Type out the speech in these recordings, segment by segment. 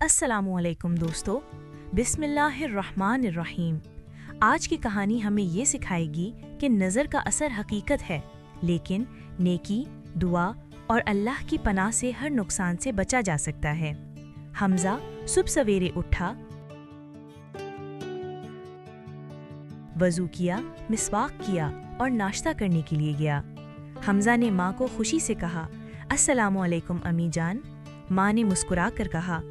अस्सलामुअलैकुम दोस्तों, बिस्मिल्लाहिर्रहमानिर्रहीम। आज की कहानी हमें ये सिखाएगी कि नज़र का असर हकीकत है, लेकिन नेकी, दुआ और अल्लाह की पनाह से हर नुकसान से बचा जा सकता है। हमजा सुबह सवेरे उठा, वज़ू किया, मिसवाक किया और नाश्ता करने के लिए गया। हमजा ने माँ को खुशी से कहा, अस्सलामुअलैकुम अम्मी जान। माँ ने मुस्कुरा कर कहा,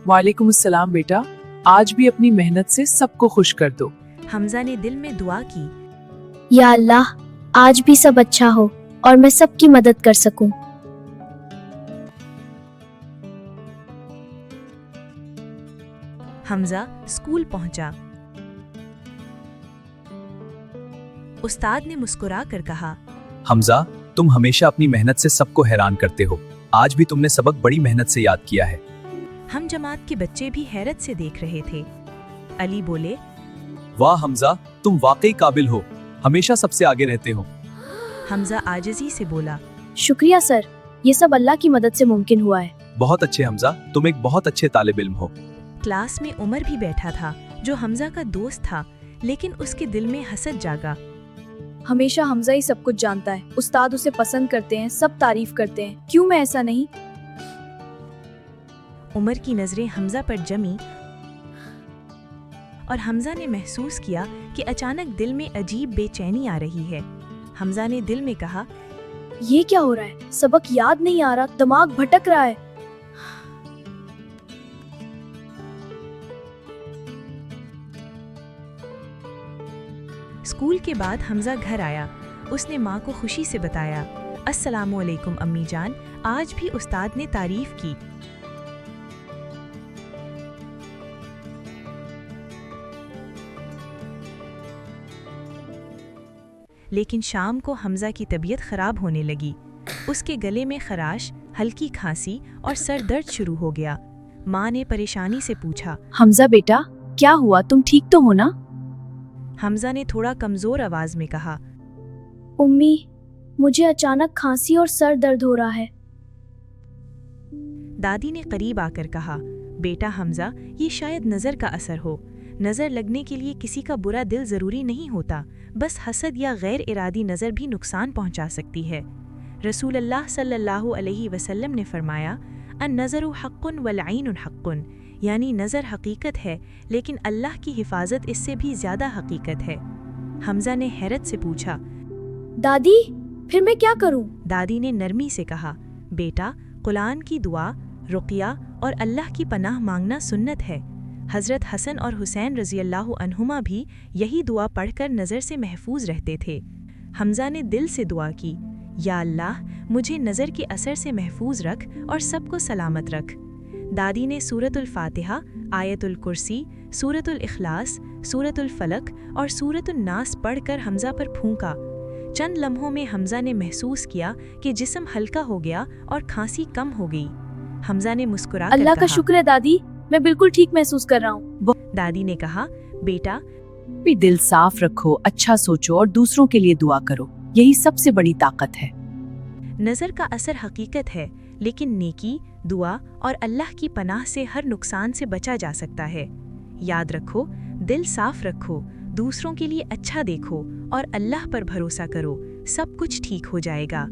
वालेकुम अस्सलाम बेटा, आज भी अपनी मेहनत से सबको खुश कर दो। हमजा ने दिल में दुआ की, या अल्लाह, आज भी सब अच्छा हो और मैं सबकी मदद कर सकूं। हमजा स्कूल पहुंचा। उस्ताद ने मुस्कुरा कर कहा, हमजा, तुम हमेशा अपनी मेहनत से सबको हैरान करते हो। आज भी तुमने सबक बड़ी मेहनत से याद किया है। हम जमात के बच्चे भी हैरत से देख रहे थे। अली बोले, वाह हमजा, तुम वाकई काबिल हो, हमेशा सबसे आगे रहते हो। हमजा आजिज़ी से बोला, शुक्रिया सर, ये सब अल्लाह की मदद से मुमकिन हुआ है। बहुत अच्छे हमजा, तुम एक बहुत अच्छे तालिब इल्म हो। क्लास में उमर भी बैठा था, जो हमजा का दोस्त था, लेकिन उसके दिल में हसद जागा। हमेशा हमजा ही सब कुछ जानता है, उस्ताद उसे पसंद करते हैं, सब तारीफ करते हैं, क्यों मैं ऐसा नहीं। उमर की नजरें हमजा पर जमी और हमजा ने महसूस किया कि अचानक दिल में अजीब बेचैनी आ रही है। हमजा ने दिल में कहा, ये क्या हो रहा है, सबक याद नहीं आ रहा, दिमाग भटक रहा है। स्कूल के बाद हमजा घर आया। उसने माँ को खुशी से बताया, अस्सलामुअलैकुम अम्मी जान, आज भी उस्ताद ने तारीफ की। लेकिन शाम को हमजा की तबीयत खराब होने लगी। उसके गले में खराश, हल्की खांसी और सर दर्द शुरू हो गया। माँ ने परेशानी से पूछा, हमजा बेटा, क्या हुआ, तुम ठीक तो हो ना। हमजा ने थोड़ा कमजोर आवाज में कहा, उम्मी, मुझे अचानक खांसी और सर दर्द हो रहा है। दादी ने करीब आकर कहा, बेटा हमजा, ये शायद नज़र का असर हो। नज़र लगने के लिए किसी का बुरा दिल ज़रूरी नहीं होता, बस हसद या गैर इरादी नज़र भी नुकसान पहुंचा सकती है। रसूल अल्लाह सल्लल्लाहु अलैहि वसल्लम ने फरमाया, अन-नज़रु हक़्क़ुन वल ऐनु हक़्क़ुन, यानी नज़र हकीकत है, लेकिन अल्लाह की हिफाजत इससे भी ज़्यादा हकीकत है। हमजा ने हैरत से पूछा, दादी, फिर मैं क्या करूं? दादी ने नरमी से कहा, बेटा, कुरान की दुआ, रुक़या और अल्लाह की पनाह मांगना सुन्नत है। हज़रत हसन और हुसैन रज़ी अल्लाहु अन्हुमा भी यही दुआ पढ़कर नज़र से महफूज रहते थे। हमजा ने दिल से दुआ की, या अल्लाह, मुझे नज़र के असर से महफूज रख और सबको सलामत रख। दादी ने सूरतुल फातिहा, आयतुल कुर्सी, सूरतुल इखलास, सूरतुल फलक और सूरतुल नास पढ़कर हमजा पर फूंका। चंद लम्हों में हमजा ने महसूस किया कि जिस्म हल्का हो गया और खांसी कम हो गई। हमजा ने मुस्कुरा कर अल्लाह का कहा, शुक्र है दादी, मैं बिल्कुल ठीक महसूस कर रहा हूँ। दादी ने कहा, बेटा, भी दिल साफ रखो, अच्छा सोचो और दूसरों के लिए दुआ करो, यही सबसे बड़ी ताकत है। नज़र का असर हकीकत है, लेकिन नेकी, दुआ और अल्लाह की पनाह से हर नुकसान से बचा जा सकता है। याद रखो, दिल साफ रखो, दूसरों के लिए अच्छा देखो और अल्लाह पर भरोसा करो, सब कुछ ठीक हो जाएगा।